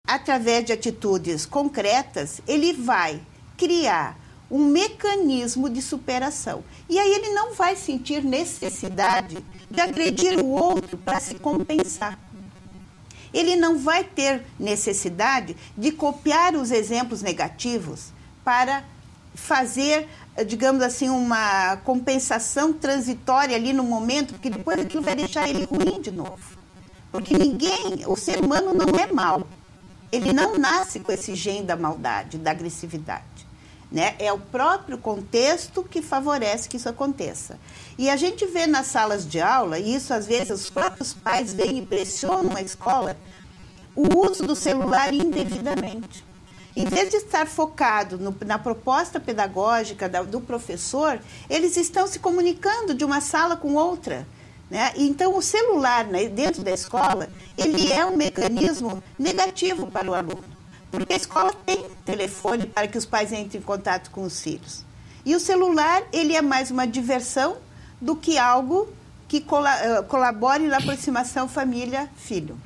através de atitudes concretas, ele vai criar um mecanismo de superação. E aí ele não vai sentir necessidade de agredir o outro para se compensar. Ele não vai ter necessidade de copiar os exemplos negativos para fazer, digamos assim, uma compensação transitória ali no momento, porque depois aquilo vai deixar ele ruim de novo. Porque o ser humano não é mau. Ele não nasce com esse gene da maldade, da agressividade. Né? É o próprio contexto que favorece que isso aconteça. E a gente vê nas salas de aula, e isso às vezes os próprios pais vêm e pressionam a escola, o uso do celular indevidamente. Em vez de estar focado na proposta pedagógica do professor, eles estão se comunicando de uma sala com outra. Né? Então, o celular, né, dentro da escola, ele é um mecanismo negativo para o aluno. Porque a escola tem telefone para que os pais entrem em contato com os filhos. E o celular, ele é mais uma diversão do que algo que colabore na aproximação família-filho.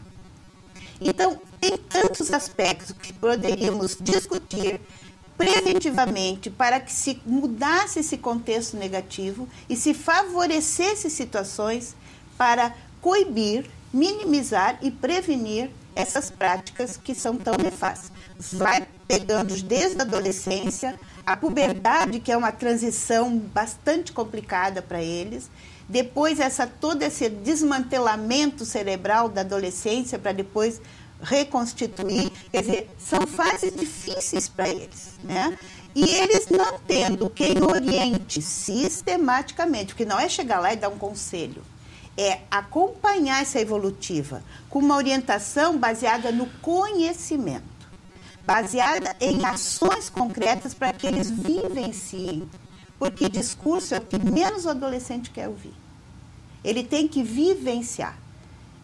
Então, tem tantos aspectos que poderíamos discutir preventivamente para que se mudasse esse contexto negativo e se favorecesse situações para coibir, minimizar e prevenir essas práticas que são tão nefastas. Vai pegando desde a adolescência, a puberdade, que é uma transição bastante complicada para eles, depois todo esse desmantelamento cerebral da adolescência para depois reconstituir, quer dizer, são fases difíceis para eles, né? E eles não tendo quem oriente sistematicamente, porque não é chegar lá e dar um conselho, é acompanhar essa evolutiva com uma orientação baseada no conhecimento, baseada em ações concretas para que eles vivenciem, porque discurso é o que menos o adolescente quer ouvir. Ele tem que vivenciar.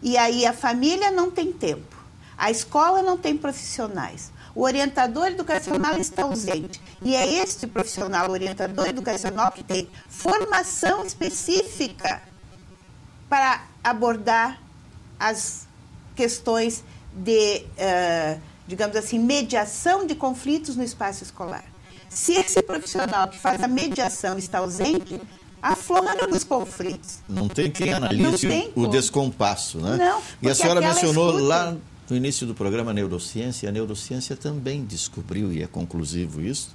E aí a família não tem tempo, a escola não tem profissionais, o orientador educacional está ausente. E é este profissional, o orientador educacional, que tem formação específica para abordar as questões de, digamos assim, mediação de conflitos no espaço escolar. Se esse profissional que faz a mediação está ausente, aflora os conflitos. Não tem quem analise o descompasso, né? Não, e a senhora mencionou lá no início do programa a neurociência também descobriu, e é conclusivo isso,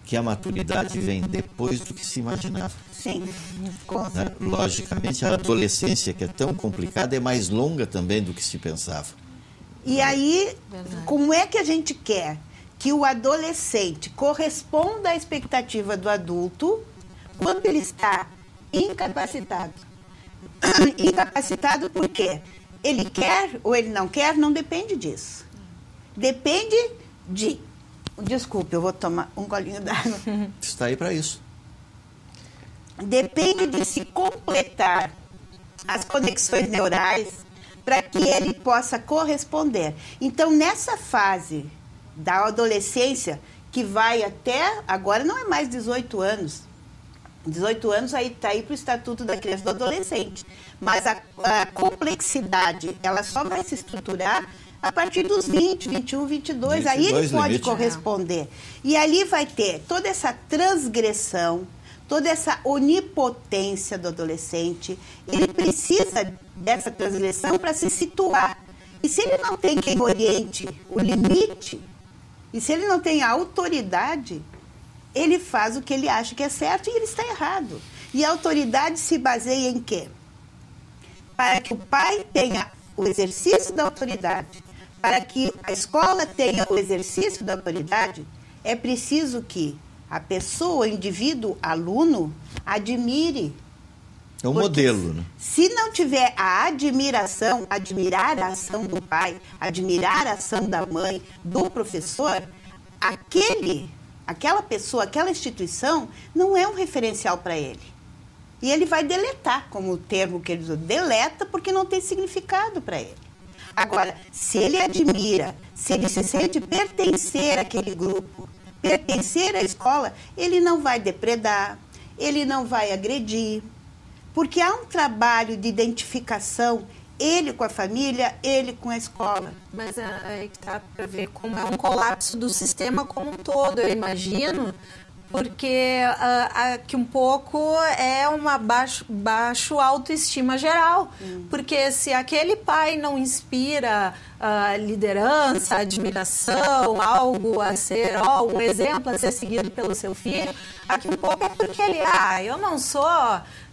que a maturidade vem depois do que se imaginava. Sim, né? Logicamente, a adolescência, que é tão complicada, é mais longa também do que se pensava. E aí, como é que a gente quer que o adolescente corresponda à expectativa do adulto quando ele está incapacitado? Incapacitado por quê? Ele quer ou ele não quer, não depende disso. Depende de... Desculpe, eu vou tomar um golinho d'água. Está aí para isso. Depende de se completar as conexões neurais para que ele possa corresponder. Então, nessa fase da adolescência, que vai até... Agora não é mais 18 anos. 18 anos aí está aí para o Estatuto da Criança e do Adolescente. Mas a complexidade, ela só vai se estruturar a partir dos 20, 21, 22. Aí ele pode corresponder. E ali vai ter toda essa transgressão, toda essa onipotência do adolescente. Ele precisa dessa transgressão para se situar. E se ele não tem quem oriente o limite, e se ele não tem a autoridade, ele faz o que ele acha que é certo e ele está errado. E a autoridade se baseia em quê? Para que o pai tenha o exercício da autoridade, para que a escola tenha o exercício da autoridade, é preciso que a pessoa, o indivíduo, aluno, admire. É um modelo, né? Se não tiver a admiração, admirar a ação do pai, admirar a ação da mãe, do professor, aquela pessoa, aquela instituição, não é um referencial para ele. E ele vai deletar, como o termo que ele usou, deleta porque não tem significado para ele. Agora, se ele admira, se ele se sente pertencer àquele grupo, pertencer à escola, ele não vai depredar, ele não vai agredir, porque há um trabalho de identificação ele com a família, ele com a escola. Mas aí que tá para ver como é um colapso do sistema como um todo, eu imagino, porque que um pouco é uma baixo autoestima geral. Porque se aquele pai não inspira liderança, admiração, algo a ser, um exemplo a ser seguido pelo seu filho, aqui um pouco é porque ele, eu não sou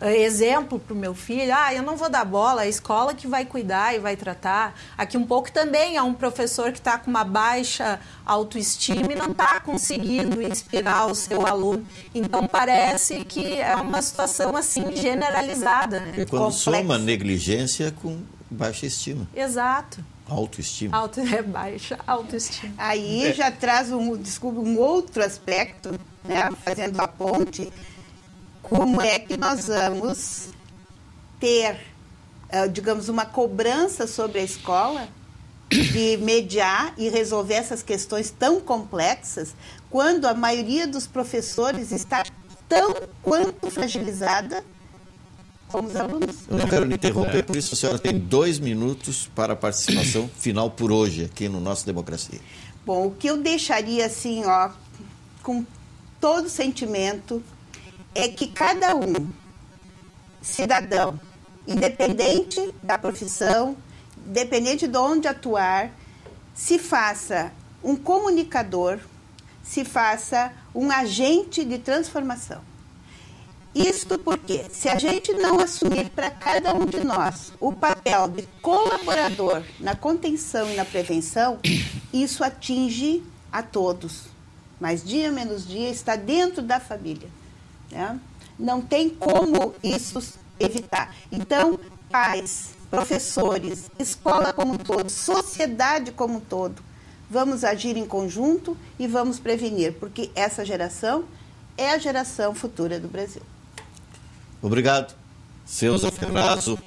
exemplo para o meu filho, eu não vou dar bola, a escola que vai cuidar e vai tratar. Aqui um pouco também é um professor que está com uma baixa autoestima e não está conseguindo inspirar o seu aluno. Então parece que é uma situação assim generalizada. Né? É quando soma negligência com baixa estima. Exato. Autoestima. Baixa autoestima. Aí já traz um outro aspecto, né, fazendo a ponte, como é que nós vamos ter, digamos, uma cobrança sobre a escola de mediar e resolver essas questões tão complexas, quando a maioria dos professores está tão quanto fragilizada como os alunos. Eu não quero me interromper, por isso a senhora tem 2 minutos para a participação final por hoje, aqui no nosso Democracia. Bom, o que eu deixaria assim, com todo sentimento, é que cada um, cidadão, independente da profissão, independente de onde atuar, se faça um comunicador, se faça um agente de transformação. Isto porque, se a gente não assumir para cada um de nós o papel de colaborador na contenção e na prevenção, isso atinge a todos. Mas dia menos dia está dentro da família. Né? Não tem como isso evitar. Então, pais, professores, escola como um todo, sociedade como um todo, vamos agir em conjunto e vamos prevenir, porque essa geração é a geração futura do Brasil. Obrigado. Ceusa Ferrazzo,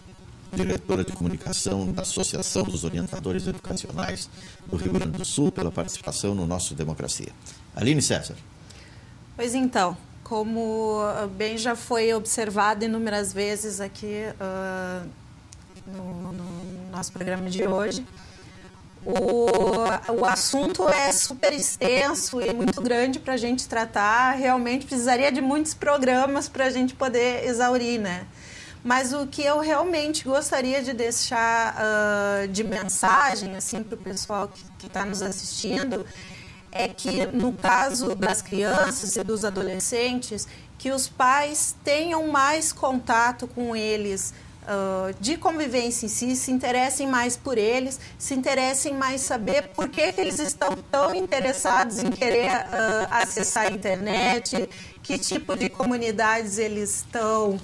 diretora de comunicação da Associação dos Orientadores Educacionais do Rio Grande do Sul, pela participação no nosso Democracia. Aline César. Pois então, como bem já foi observado inúmeras vezes aqui no nosso programa de hoje, o assunto é super extenso e muito grande para a gente tratar. Realmente precisaria de muitos programas para a gente poder exaurir, né? Mas o que eu realmente gostaria de deixar de mensagem assim, para o pessoal que está nos assistindo é que, no caso das crianças e dos adolescentes, que os pais tenham mais contato com eles, de convivência em si, se interessem mais por eles, se interessem mais saber por que eles estão tão interessados em querer acessar a internet, que tipo de comunidades eles estão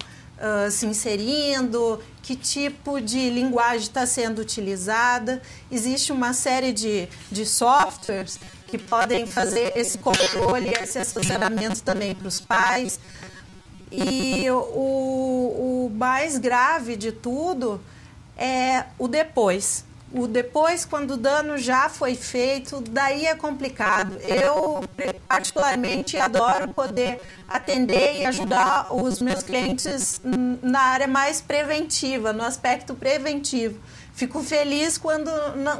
se inserindo, que tipo de linguagem está sendo utilizada. Existe uma série de softwares que podem fazer esse controle, esse assessoramento também para os pais. E o mais grave de tudo é o depois. O depois, quando o dano já foi feito, daí é complicado. Eu, particularmente, adoro poder atender e ajudar os meus clientes na área mais preventiva, no aspecto preventivo. Fico feliz quando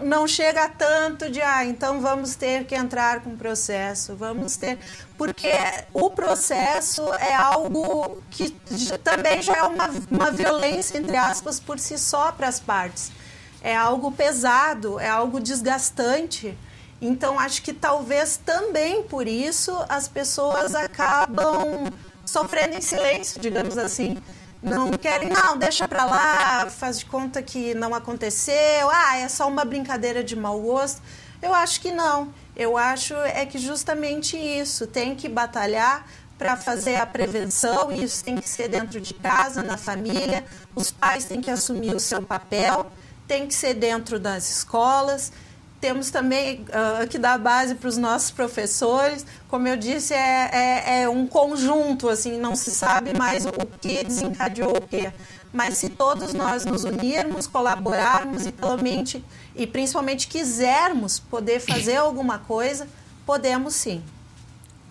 não chega tanto de, então vamos ter que entrar com o processo, porque o processo é algo que também já é uma violência, entre aspas, por si só para as partes. É algo pesado, é algo desgastante. Então, acho que talvez também por isso as pessoas acabam sofrendo em silêncio, digamos assim. Não querem, deixa pra lá, faz de conta que não aconteceu, é só uma brincadeira de mau gosto. Eu acho que não. Eu acho que justamente isso, tem que batalhar para fazer a prevenção, e isso tem que ser dentro de casa, na família. Os pais têm que assumir o seu papel, tem que ser dentro das escolas. Temos também que dar base para os nossos professores. Como eu disse, é um conjunto, assim, não se sabe mais o que desencadeou o quê. Mas se todos nós nos unirmos, colaborarmos e principalmente quisermos poder fazer alguma coisa, podemos sim.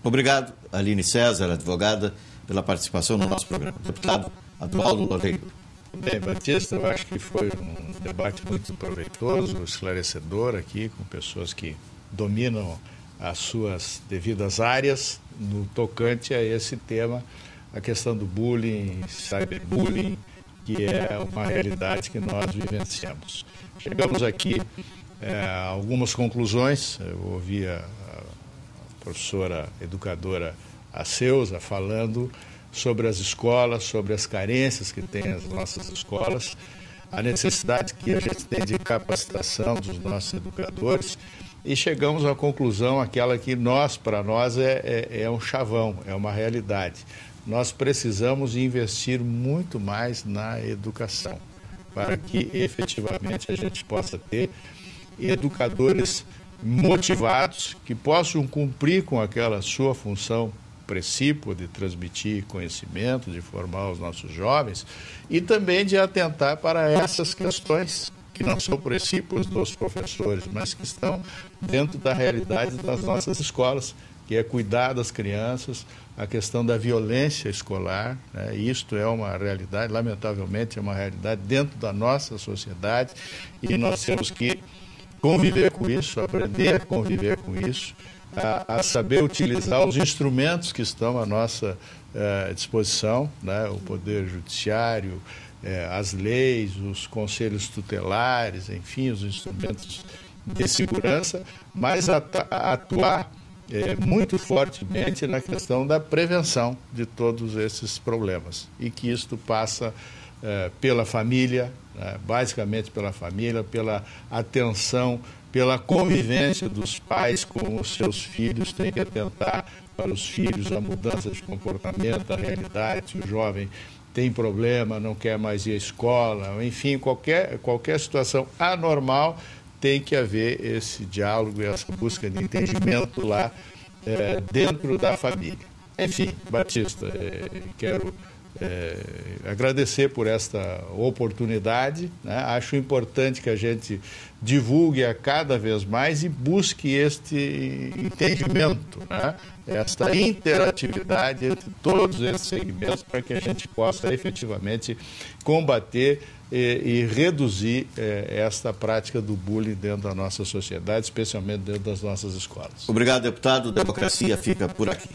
Obrigado, Aline César, advogada, pela participação no nosso programa. Deputado Adualdo Loureiro. Bem, Batista, eu acho que foi um debate muito proveitoso, esclarecedor aqui, com pessoas que dominam as suas devidas áreas no tocante a esse tema, a questão do bullying, cyberbullying, que é uma realidade que nós vivenciamos. Chegamos aqui a algumas conclusões. Eu ouvi a professora educadora Aceusa falando sobre as escolas, sobre as carências que tem as nossas escolas, a necessidade que a gente tem de capacitação dos nossos educadores, e chegamos à conclusão, aquela que para nós é um chavão, é uma realidade. Nós precisamos investir muito mais na educação, para que efetivamente a gente possa ter educadores motivados, que possam cumprir com aquela sua função precípua de transmitir conhecimento, de formar os nossos jovens, e também de atentar para essas questões que não são precípuas dos professores, mas que estão dentro da realidade das nossas escolas, que é cuidar das crianças, a questão da violência escolar, né? Isto é uma realidade, lamentavelmente é uma realidade dentro da nossa sociedade, e nós temos que conviver com isso, aprender a conviver com isso, a saber utilizar os instrumentos que estão à nossa disposição, né? O Poder Judiciário, as leis, os conselhos tutelares, enfim, os instrumentos de segurança, mas atuar muito fortemente na questão da prevenção de todos esses problemas, e que isto passa pela família, basicamente pela família, pela atenção, pela convivência dos pais com os seus filhos. Tem que atentar para os filhos a mudança de comportamento, a realidade, se o jovem tem problema, não quer mais ir à escola, enfim, qualquer situação anormal, tem que haver esse diálogo e essa busca de entendimento lá dentro da família. Enfim, Batista, quero agradecer por esta oportunidade, né? Acho importante que a gente divulgue a cada vez mais e busque este entendimento, né? Esta interatividade entre todos esses segmentos, para que a gente possa efetivamente combater e reduzir esta prática do bullying dentro da nossa sociedade, especialmente dentro das nossas escolas. Obrigado, deputado. Democracia fica por aqui.